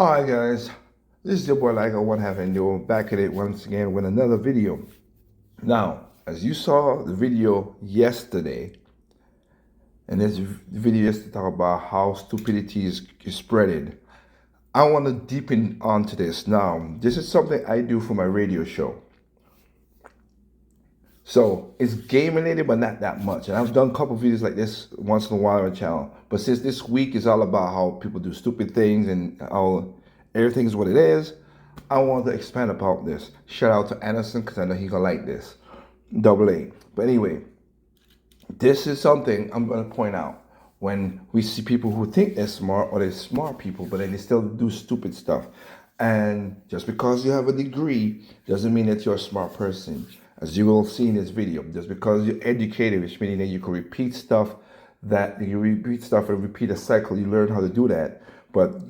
Alright guys, this is your boy Like I One Half and you're back at it once again with another video. Now, as you saw the video yesterday, and this video yesterday talk about how stupidity is spreading. I want to deepen onto this. Now, this is something I do for my radio show. So it's game related, but not that much. And I've done a couple videos like this once in a while on the channel. But since this week is all about how people do stupid things and how everything is what it is, I want to expand about this. Shout out to Anderson because I know he's gonna like this. Double A. But anyway, this is something I'm gonna point out. When we see people who think they're smart or they're smart people, but then they still do stupid stuff. And just because you have a degree doesn't mean that you're a smart person. As you will see in this video, just because you're educated, which means that you can repeat stuff, and repeat a cycle, you learn how to do that. But,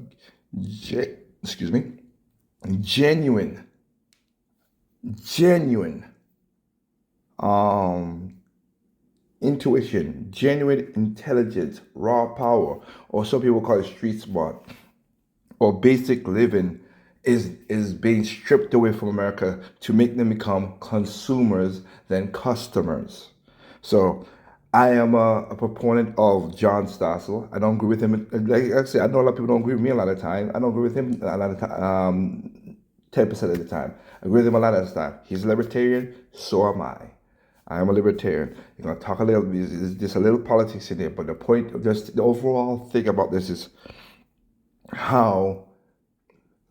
genuine, intuition, genuine intelligence, raw power, or some people call it street smart, or basic living is being stripped away from America to make them become consumers than customers. So I am a proponent of John Stossel. I don't agree with him. Like I said, I know a lot of people don't agree with me a lot of the time. I don't agree with him a lot of time, 10% of the time. I agree with him a lot of the time. He's a libertarian, so am I. I am a libertarian. You're going to talk a little, there's a little politics in there, but the point of just the overall thing about this is how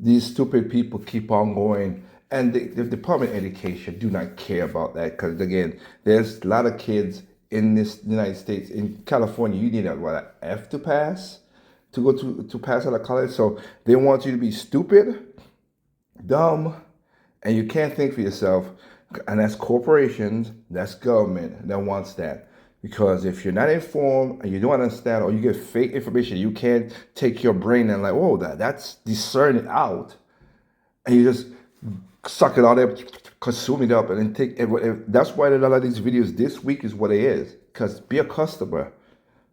these stupid people keep on going, and the Department of Education do not care about that, because again, there's a lot of kids in this United States. In California, you need an F to pass to go to pass out of college. So they want you to be stupid, dumb, and you can't think for yourself. And that's corporations, that's government that wants that. Because if you're not informed and you don't understand, or you get fake information, you can't take your brain and like, oh, that's discern it out, and you just suck it all up, consume it up, and then take it. That's why a lot of these videos this week is what it is. Because be a customer,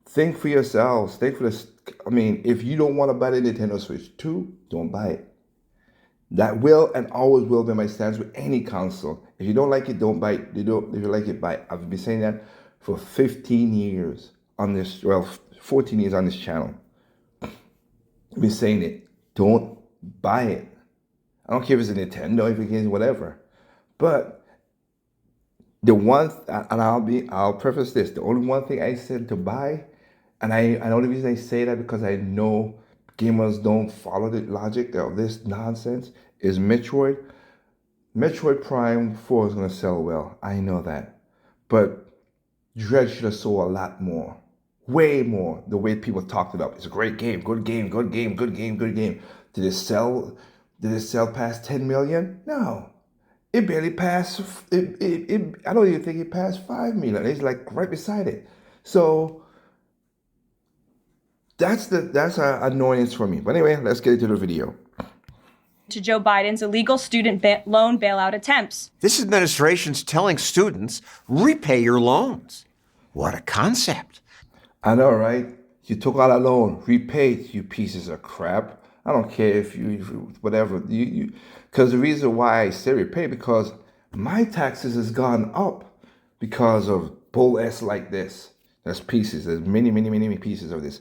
think for yourselves. Think for this. I mean, if you don't want to buy the Nintendo Switch 2, don't buy it. That will and always will be my stance with any console. If you don't like it, don't buy it. If you like it, buy it. I've been saying that for 15 years on this, 14 years on this channel. I've been saying it. Don't buy it. I don't care if it's a Nintendo, if it's whatever. But the one, and I'll preface this, the only one thing I said to buy, and the only reason I say that because I know gamers don't follow the logic of this nonsense, is Metroid. Metroid Prime 4 is going to sell well. I know that. But Dread should have sold a lot more. Way more, the way people talked it up. It's a great game, good game, good game, good game, good game. Did it sell past 10 million? No. It barely passed, I don't even think it passed 5 million. It's like right beside it. So that's an annoyance for me. But anyway, let's get into the video. To Joe Biden's illegal student loan bailout attempts. This administration's telling students, repay your loans. What a concept. I know, right? You took out a loan, repay it, you pieces of crap. I don't care if you whatever. Because the reason why I say repay, because my taxes has gone up because of bull S like this. There's pieces, there's many pieces of this.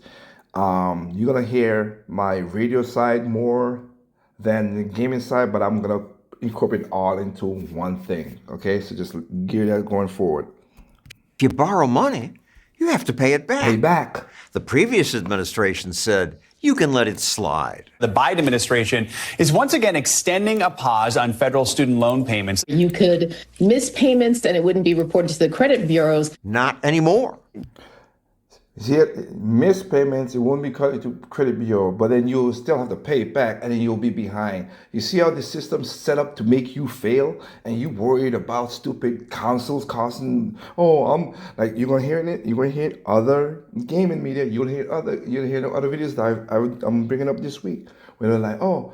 You're gonna hear my radio side more than the gaming side, but I'm gonna incorporate all into one thing. Okay, so just gear that going forward. If you borrow money, you have to pay it back. Pay back. The previous administration said you can let it slide. The Biden administration is once again extending a pause on federal student loan payments. You could miss payments and it wouldn't be reported to the credit bureaus. Not anymore. See, missed payments, it won't be cut to credit bureau, but then you'll still have to pay it back, and then you'll be behind. You see how the system's set up to make you fail, and you worried about stupid consoles costing. Oh, like you're gonna hear it. You're gonna hear other gaming media. You'll hear other videos that I'm bringing up this week, where they're like, oh,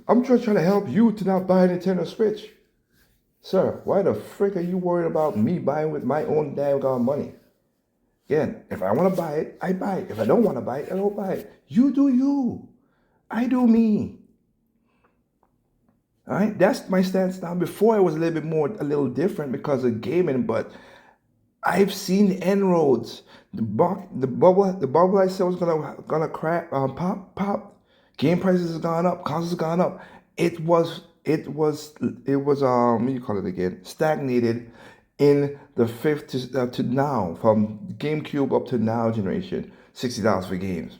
I'm just trying to help you to not buy a Nintendo Switch. Sir, why the frick are you worried about me buying with my own damn money? Again, if I want to buy it, I buy it. If I don't want to buy it, I don't buy it. You do you. I do me. All right, that's my stance now. Before it was a little different because of gaming, but I've seen the inroads. The bubble I said was gonna crack, pop. Game prices have gone up, costs have gone up. What do you call it again? Stagnated in the fifth to now, from GameCube up to now generation, $60 for games.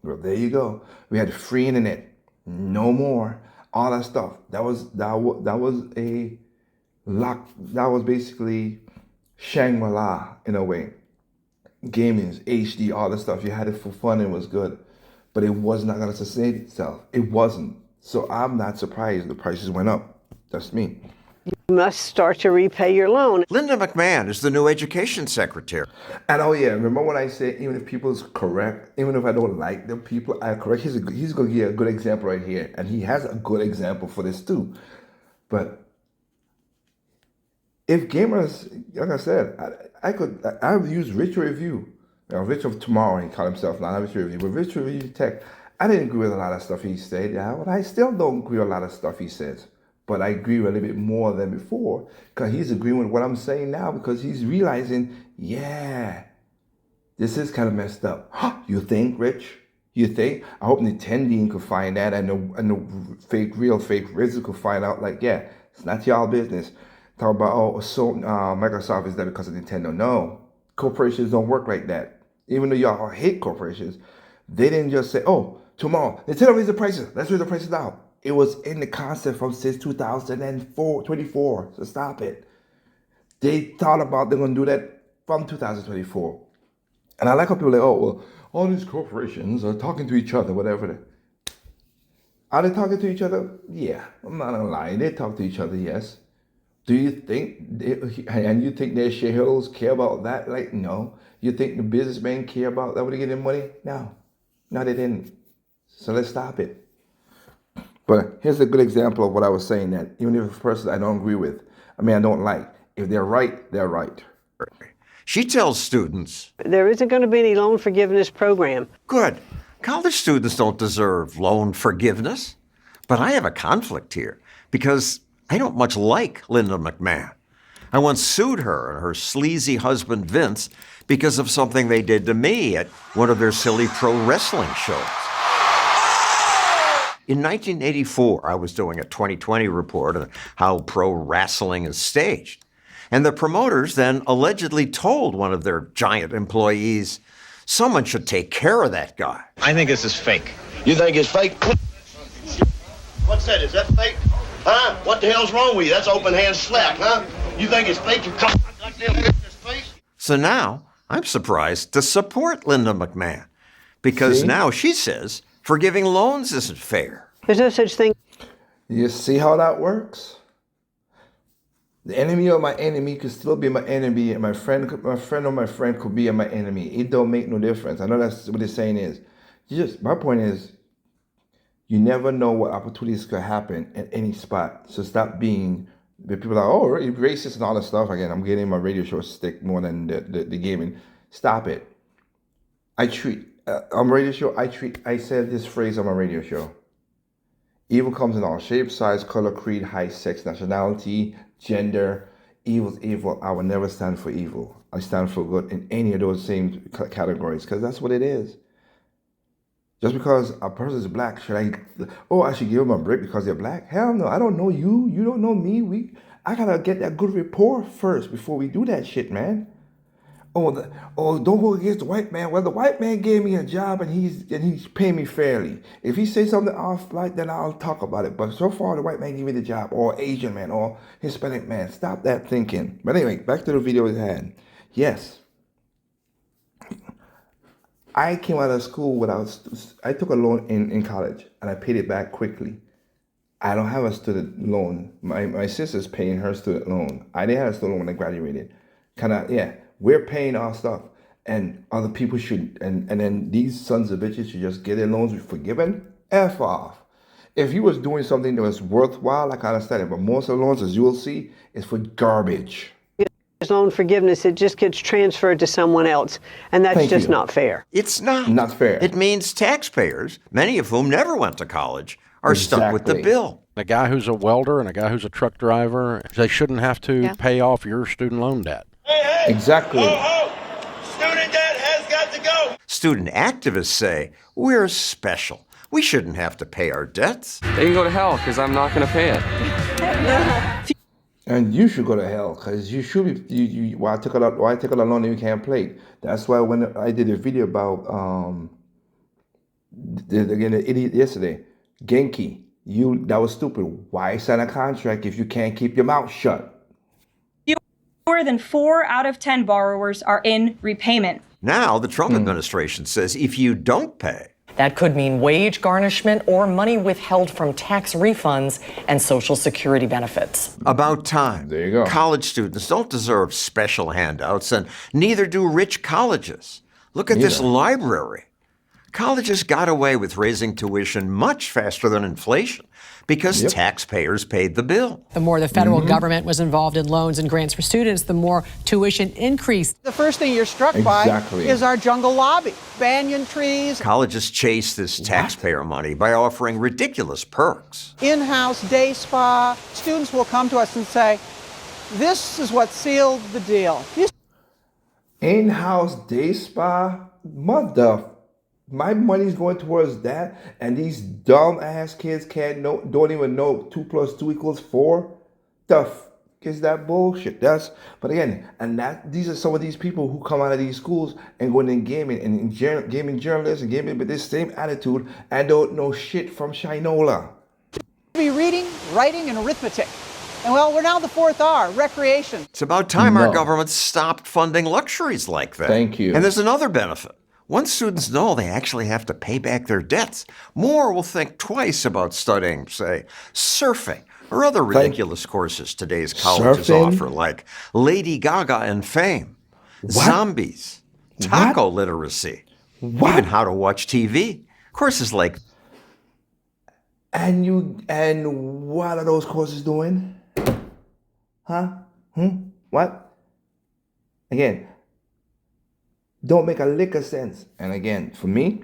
Well, there you go. We had free internet, no more, all that stuff. That was a lock. That was basically Shangri-La in a way. Gaming, HD, all the stuff. You had it for fun and it was good, but it was not going to sustain itself. It wasn't. So I'm not surprised the prices went up. That's me. You must start to repay your loan. Linda McMahon is the new education secretary. And oh yeah, remember when I said even if people's correct, even if I don't like the people I correct, he's going to give a good example right here, and he has a good example for this too. But if gamers, like I said, I've used Rich Review, Rich of Tomorrow, he called himself, not Rich Review, but Rich Review Tech. I didn't agree with a lot of stuff he said, but I still don't agree with a lot of stuff he says. But I agree with a little bit more than before because he's agreeing with what I'm saying now because he's realizing, yeah, this is kind of messed up. You think, Rich? You think? I hope Nintendo could find that and the real fake Riz could find out, like, yeah, it's not y'all business. Talk about, so Microsoft is there because of Nintendo. No, corporations don't work like that. Even though y'all hate corporations, they didn't just say, oh, tomorrow, Nintendo raise the prices. Let's raise the prices now. It was in the concept from since 2024, so stop it. They thought about they're going to do that from 2024. And I like how people are like, oh, well, all these corporations are talking to each other, whatever. Are they talking to each other? Yeah, I'm not going to lie. They talk to each other, yes. Do you think, and you think their shareholders care about that? Like, no. You think the businessmen care about that when they get their money? No. No, they didn't. So let's stop it. But here's a good example of what I was saying, that even if it's a person I don't agree with, I don't like, if they're right, they're right. She tells students, There isn't going to be any loan forgiveness program. good, college students don't deserve loan forgiveness. But I have a conflict here because I don't much like Linda McMahon. I once sued her and her sleazy husband Vince because of something they did to me at one of their silly pro wrestling shows. In 1984, I was doing a 2020 report on how pro wrestling is staged. And the promoters then allegedly told one of their giant employees, someone should take care of that guy. I think this is fake. You think it's fake? What's that? Is that fake? Huh? What the hell's wrong with you? That's open hand slap, huh? You think it's fake? You come goddamn business face? So now I'm surprised to support Linda McMahon because now she says forgiving loans isn't fair. There's no such thing. You see how that works? The enemy of my enemy could still be my enemy, and my friend of my friend could be my enemy. It don't make no difference. I know that's what it's saying is. My point is, you never know what opportunities could happen at any spot. So stop being, the people are, oh, you're racist and all that stuff. Again, I'm getting my radio show stick more than the gaming. Stop it. On my radio show, I said this phrase on my radio show. Evil comes in all shapes, size, color, creed, height, sex, nationality, gender. Evil's evil. I will never stand for evil. I stand for good in any of those same categories because that's what it is. Just because a person is black, I should give them a break because they're black? Hell no, I don't know you. You don't know me. I gotta get that good rapport first before we do that shit, man. Don't go against the white man. Well, the white man gave me a job and he's paying me fairly. If he says something off like that, I'll talk about it. But so far, the white man gave me the job, or Asian man, or Hispanic man. Stop that thinking. But anyway, back to the video we had. Yes. I came out of school I took a loan in college and I paid it back quickly. I don't have a student loan. My sister's paying her student loan. I didn't have a student loan when I graduated. We're paying our stuff. And other people should, and then these sons of bitches should just get their loans forgiven. F off. If you was doing something that was worthwhile, I can understand it. But most of the loans, as you will see, is for garbage. loan forgiveness, it just gets transferred to someone else. And that's Thank just you. not fair. It's not. Not fair. It means taxpayers, many of whom never went to college, are stuck with the Exactly. bill. A guy who's a welder and a guy who's a truck driver, they shouldn't have to pay off your student loan debt. Exactly. Student debt has got to go. Student activists say, we're special. We shouldn't have to pay our debts. They can go to hell because I'm not going to pay it. And you should go to hell because you should be. Why take out a loan and you can't play? That's why when I did a video about the idiot yesterday, Genki, that was stupid. Why sign a contract if you can't keep your mouth shut? Fewer than 4 out of 10 borrowers are in repayment. Now the Trump administration says if you don't pay, that could mean wage garnishment or money withheld from tax refunds and Social Security benefits. about time. There you go. College students don't deserve special handouts, and neither do rich colleges. Look at this Neither. library. Colleges got away with raising tuition much faster than inflation because taxpayers paid the bill. The more the federal government was involved in loans and grants for students, the more tuition increased. The first thing you're struck Exactly. by is our jungle lobby, banyan trees, Colleges chase this taxpayer money by offering ridiculous perks. in-house day spa. Students will come to us and say, this is what sealed the deal. In-house day spa, my money's going towards that, and these dumb ass kids don't even know 2 + 2 = 4. The f is that bullshit? But again, these are some of these people who come out of these schools and go in gaming and gaming journalists and gaming with this same attitude and don't know shit from Shinola. Be reading, writing, and arithmetic. And well, we're now the 4th R, recreation. It's about time our No. government stopped funding luxuries like that. Thank you. And there's another benefit. Once students know they actually have to pay back their debts, more will think twice about studying, say, surfing or other ridiculous courses today's colleges Surfing? offer, like Lady Gaga and Fame, zombies, taco literacy, even how to watch TV. Courses like And what are those courses doing? Huh? What? Again, don't make a lick of sense. And again, for me,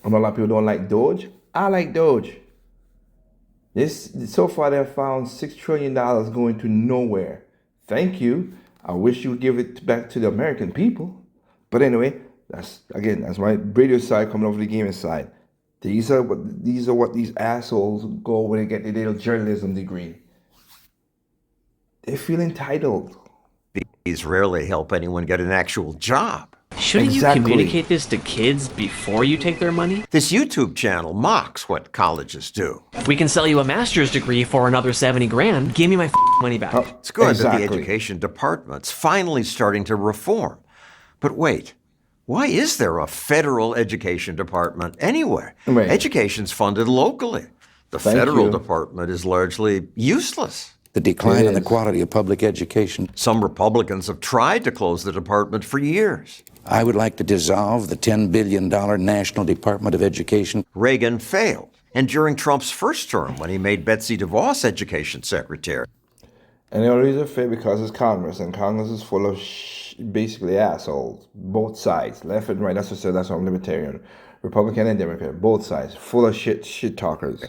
I know a lot of people don't like Doge. I like Doge. So far, they've found $6 trillion going to nowhere. Thank you. I wish you would give it back to the American people. But anyway, that's my radio side coming over the gaming side. These are what these assholes go when they get their little journalism degree. They feel entitled. these rarely help anyone get an actual job. Shouldn't you communicate this to kids before you take their money? This YouTube channel mocks what colleges do. We can sell you a master's degree for another 70 grand. Give me my money back. It's good that the education department's finally starting to reform. But wait, why is there a federal education department anyway? Right. Education's funded locally. The Thank federal you. department is largely useless. The decline in the quality of public education. Some Republicans have tried to close the department for years. I would like to dissolve the $10 billion National Department of Education. Reagan failed. And during Trump's first term, when he made Betsy DeVos education secretary. And the only reason fair because it's Congress, and Congress is full of basically assholes, both sides, left and right. That's what I'm libertarian, Republican and Democrat, both sides, full of shit talkers.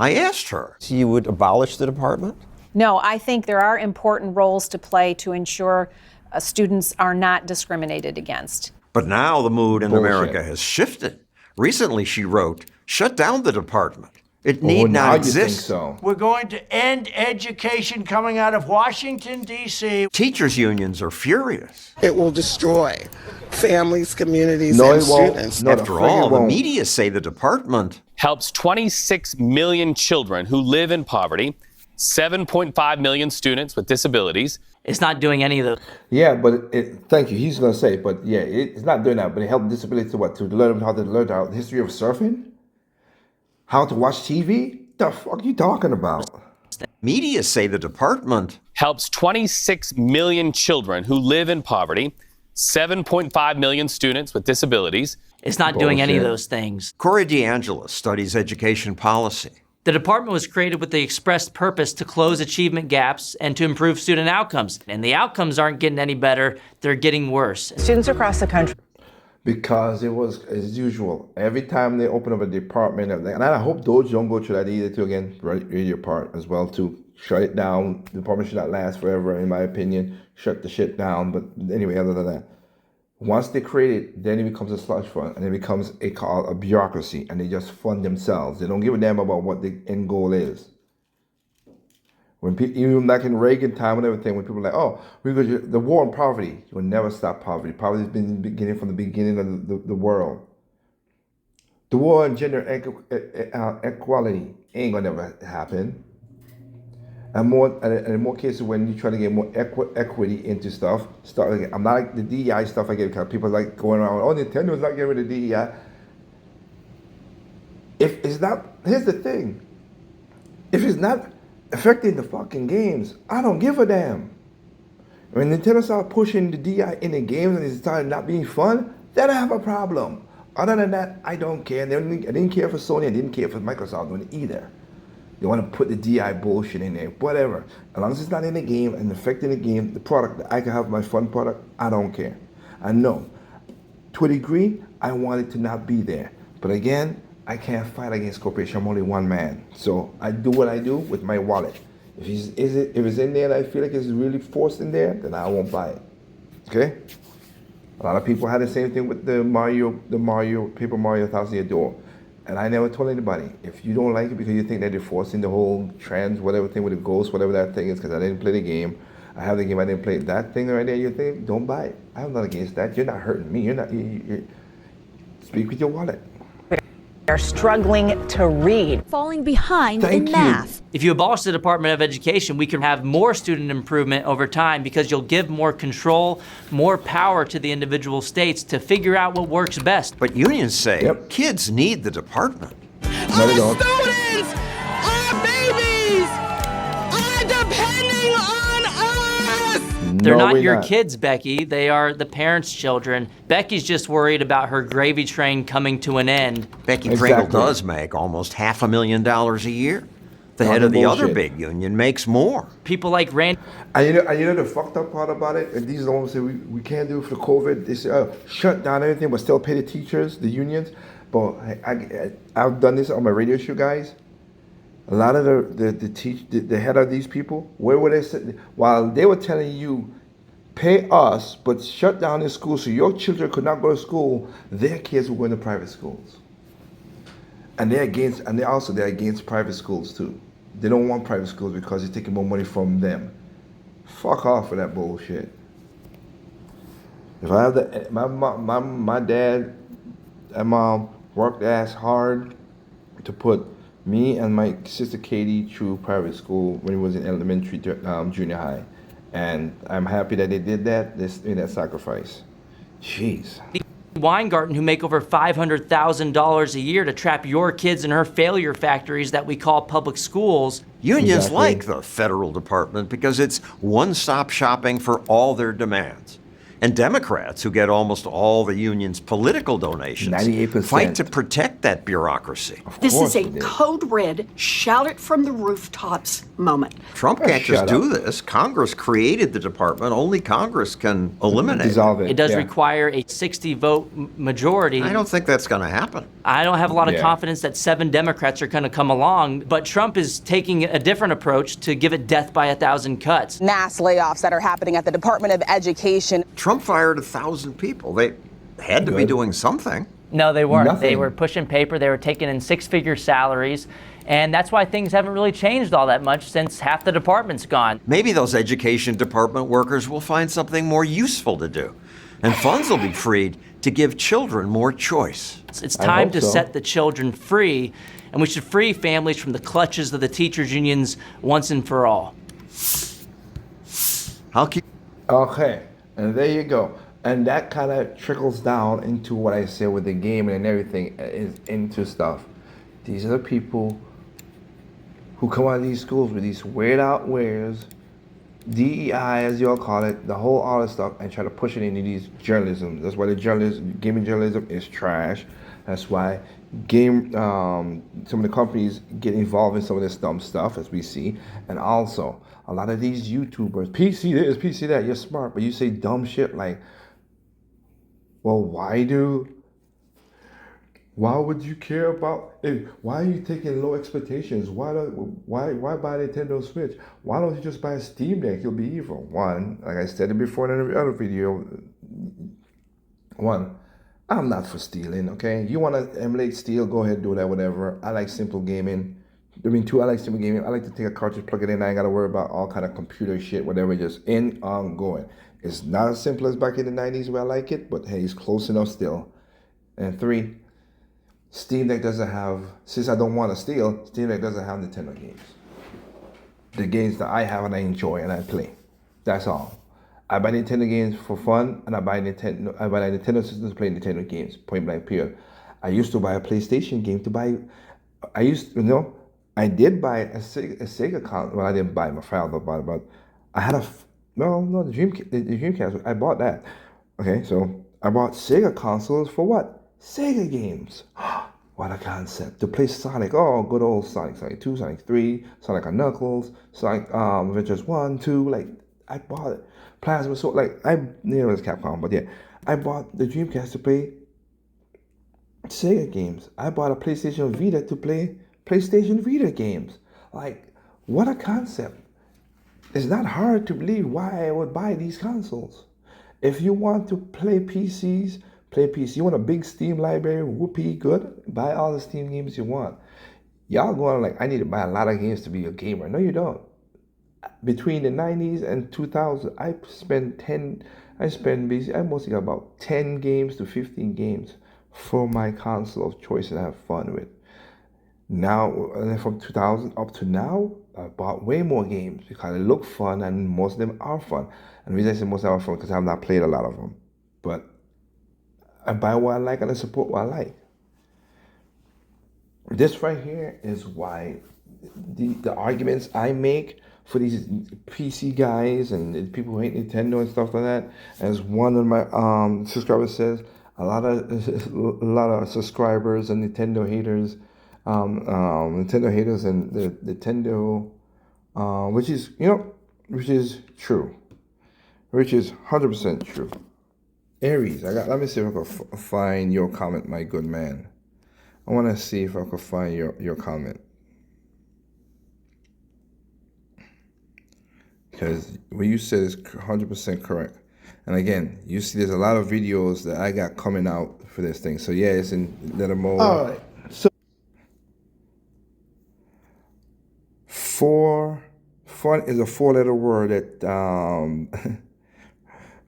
I asked her. So you would abolish the department? No, I think there are important roles to play to ensure students are not discriminated against. But now the mood in Bullshit. America has shifted. Recently, she wrote, shut down the department. It need now not you exist. think so. We're going to end education coming out of Washington, D.C. Teachers' unions are furious. It will destroy families, communities, No, and it won't. students. No, After all, the media say the department helps 26 million children who live in poverty, 7.5 million students with disabilities. It's not doing any of those. Yeah, but thank you. He's going to say, but yeah, it's not doing that. But it helped disability to what? To learn how to learn the history of surfing? How to watch TV? The fuck are you talking about? Media say the department helps 26 million children who live in poverty, 7.5 million students with disabilities. It's not doing any of those things. Corey DeAngelis studies education policy. The department was created with the express purpose to close achievement gaps and to improve student outcomes. And the outcomes aren't getting any better, they're getting worse. Students across the country. Because it was, as usual, every time they open up a department, and I hope those don't go through that either too, again, read your part as well too. Shut it down. The department should not last forever, in my opinion. Shut the shit down. But anyway, other than that, once they create it, then it becomes a slush fund, and it becomes a bureaucracy, and they just fund themselves. They don't give a damn about what the end goal is. When people, even like in Reagan time and everything, when people are like, oh, the war on poverty, you will never stop poverty. Poverty has been beginning from the beginning of the world. The war on gender equality ain't gonna never happen. And in more cases, when you try to get more equity into stuff, I'm not like the DEI stuff I get because people like going around, oh, Nintendo's not getting rid of DEI. If it's not, here's the thing. If it's not affecting the fucking games, I don't give a damn. When Nintendo started pushing the DEI in the games and it started not being fun, then I have a problem. Other than that, I don't care. I didn't care for Sony, I didn't care for Microsoft doing it either. They want to put the DI bullshit in there, whatever. As long as it's not in the game and affecting the game, the product, that I can have my fun product, I don't care. I know, to a degree, I want it to not be there. But again, I can't fight against corporation. I'm only one man. So I do what I do with my wallet. If it's in there and I feel like it's really forced in there, then I won't buy it. Okay? A lot of people had the same thing with the Paper Mario Thousand Year Door. And I never told anybody, if you don't like it because you think that they're forcing the whole trans, whatever thing with the ghost, whatever that thing is, because I didn't play the game, I have the game, I didn't play that thing right there, you think, don't buy it. I'm not against that. You're not hurting me. You're speak with your wallet. Are struggling to read. Falling behind in math. If you abolish the Department of Education, we can have more student improvement over time because you'll give more control, more power to the individual states to figure out what works best. But unions say kids need the department. No, they don't. Students, our babies are depending on us. They're No, not we're your not. kids, Becky. They are the parents' children. Becky's just worried about her gravy train coming to an end. Becky Exactly. Pringle does make almost $500,000 a year. The head of the other big union makes more. People like Randy. And you know the fucked up part about it? And these are the ones that say we can't do it for COVID. They say, shut down everything, but still pay the teachers, the unions. But I've done this on my radio show, guys. A lot of the head of these people, where were they sitting? While they were telling you, pay us, but shut down the school so your children could not go to school, their kids were going to private schools. And they're against private schools too. They don't want private schools because they're taking more money from them. Fuck off with that bullshit. If I have my dad and mom worked ass hard to put me and my sister Katie through private school when we was in elementary to junior high. And I'm happy that they did that, in that sacrifice. Jeez. Weingarten, who make over $500,000 a year to trap your kids in her failure factories that we call public schools. Unions like the federal department because it's one-stop shopping for all their demands. And Democrats, who get almost all the union's political donations, 98%. fight to protect that bureaucracy. This is a code red, shout it from the rooftops moment. Trump can't just do this. Congress created the department. Only Congress can eliminate Dissolve it. It does require a 60-vote majority. I don't think that's going to happen. I don't have a lot of confidence that 7 Democrats are going to come along, but Trump is taking a different approach to give it death by 1,000 cuts. Mass layoffs that are happening at the Department of Education. Trump fired 1,000 people. They had to be doing something. No, they weren't. Nothing. They were pushing paper. They were taking in 6-figure salaries. And that's why things haven't really changed all that much since half the department's gone. Maybe those education department workers will find something more useful to do. And funds will be freed to give children more choice. It's time to set the children free, and we should free families from the clutches of the teachers' unions once and for all. Okay, and there you go. And that kind of trickles down into what I said with the game and everything, is into stuff. These are the people who come out of these schools with these weird out wares, DEI as y'all call it, the whole other stuff, and try to push it into these journalism. That's why the gaming journalism is trash. That's why some of the companies get involved in some of this dumb stuff, as we see. And also, a lot of these YouTubers, PC this, PC that, you're smart, but you say dumb shit like, well, why would you care about it? Why are you taking low expectations? Why buy a Nintendo Switch? Why don't you just buy a Steam Deck? You'll be evil. One, like I said it before in every other video, I'm not for stealing, okay? You want to emulate steal, go ahead, do that, whatever. I like simple gaming. Two, I like simple gaming. I like to take a cartridge, plug it in. I ain't got to worry about all kind of computer shit, whatever, just in, on, going. It's not as simple as back in the 90s where I like it, but hey, it's close enough still. And three, Steam Deck doesn't have, since I don't want to steal, Steam Deck doesn't have Nintendo games. The games that I have and I enjoy and I play. That's all. I buy Nintendo games for fun, and I buy Nintendo systems to play Nintendo games, point blank period. I used to buy a PlayStation game I did buy a Sega console. Well, I didn't buy it, my father bought it, but I had the Dreamcast, I bought that. Okay, so I bought Sega consoles for what? Sega games. What a concept. To play Sonic, good old Sonic, Sonic 2, Sonic 3, Sonic and Knuckles, Sonic Adventures 1, 2, like, I bought it. Plasma, so like, it's Capcom, but yeah, I bought the Dreamcast to play Sega games. I bought a PlayStation Vita to play PlayStation Vita games. Like, what a concept. It's not hard to believe why I would buy these consoles. If you want to play PCs, play PC. You want a big Steam library, whoopee, good. Buy all the Steam games you want. Y'all going like, I need to buy a lot of games to be a gamer. No, you don't. Between the 90s and 2000, I mostly got about 10 games to 15 games for my console of choice and have fun with. Now, from 2000 up to now, I bought way more games because they look fun and most of them are fun. And the reason I say most of them are fun because I have not played a lot of them. But I buy what I like and I support what I like. This right here is why the arguments I make for these PC guys and the people who hate Nintendo and stuff like that, as one of my subscribers says, a lot of subscribers and Nintendo haters, and the Nintendo, which is true, which is 100% true. Aries, let me see if I can find your comment, my good man. I want to see if I can find your comment. Because what you said is 100% correct. And again, you see there's a lot of videos that I got coming out for this thing. So yeah, it's in letter mode. All right. So fun is a 4-letter word that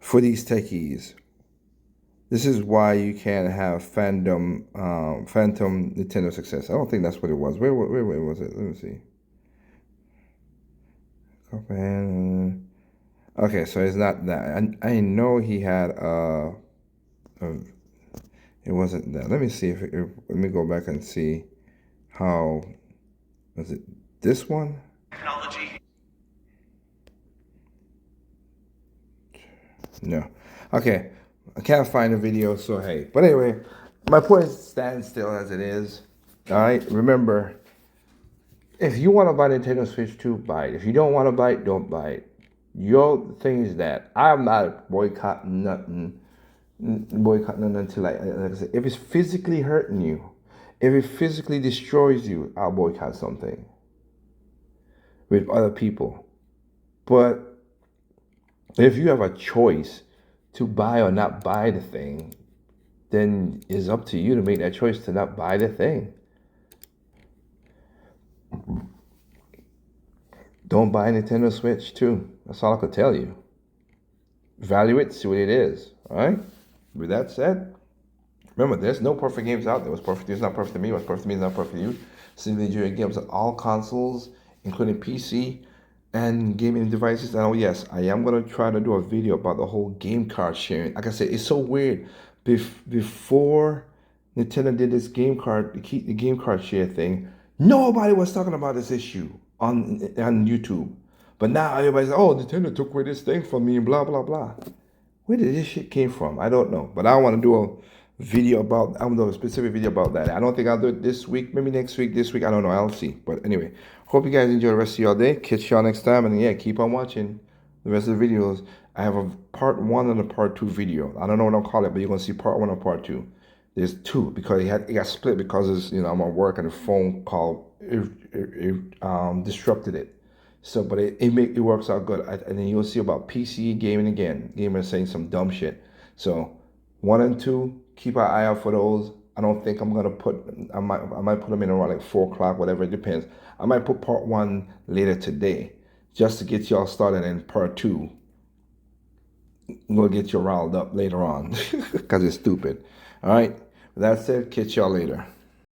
for these techies. This is why you can't have phantom Nintendo success. I don't think that's what it was. Where was it? Let me see. Okay, so it's not that. I know he had it wasn't that. Let me see if let me go back and see how was it this one? Technology. No. Okay. I can't find the video, so hey. But anyway, my point stands still as it is. Alright? Remember, if you want to buy Nintendo Switch 2, buy it. If you don't want to buy it, don't buy it. Your thing is that I'm not boycotting nothing until like I said, if it's physically hurting you, if it physically destroys you, I'll boycott something with other people. But if you have a choice to buy or not buy the thing, then it's up to you to make that choice to not buy the thing. Don't buy a Nintendo Switch 2. That's all I could tell you. Value it, see what it is. Alright? With that said, remember, there's no perfect games out there. What's perfect is not perfect to me. What's perfect to me is not perfect to you. Simply enjoy games on all consoles, including PC and gaming devices. And oh yes, I am going to try to do a video about the whole game card sharing. Like I said, it's so weird. Before Nintendo did this game card, the game card share thing, nobody was talking about this issue on YouTube. But now everybody's like, oh, Nintendo took away this thing from me and blah, blah, blah. Where did this shit came from? I don't know. But I want to do video about, I'm doing a specific video about that. I don't think I'll do it this week, maybe next week, this week, I don't know, I'll see. But anyway, hope you guys enjoy the rest of your day. Catch y'all next time, and yeah, keep on watching the rest of the videos. I have a part 1 and a part 2 video. I don't know what I'll call it, but you're gonna see part 1 and part 2. There's 2 because it got split because it's, you know, I'm at work and the phone call disrupted it. So, but it works out good. And then you'll see about PC gaming again. Gamers saying some dumb shit. So 1 and 2, keep our eye out for those. I don't think I'm gonna I might put them in around like 4 o'clock, whatever, it depends. I might put part 1 later today just to get y'all started, and part 2 will get you riled up later on because it's stupid. All right, with that said, catch y'all later.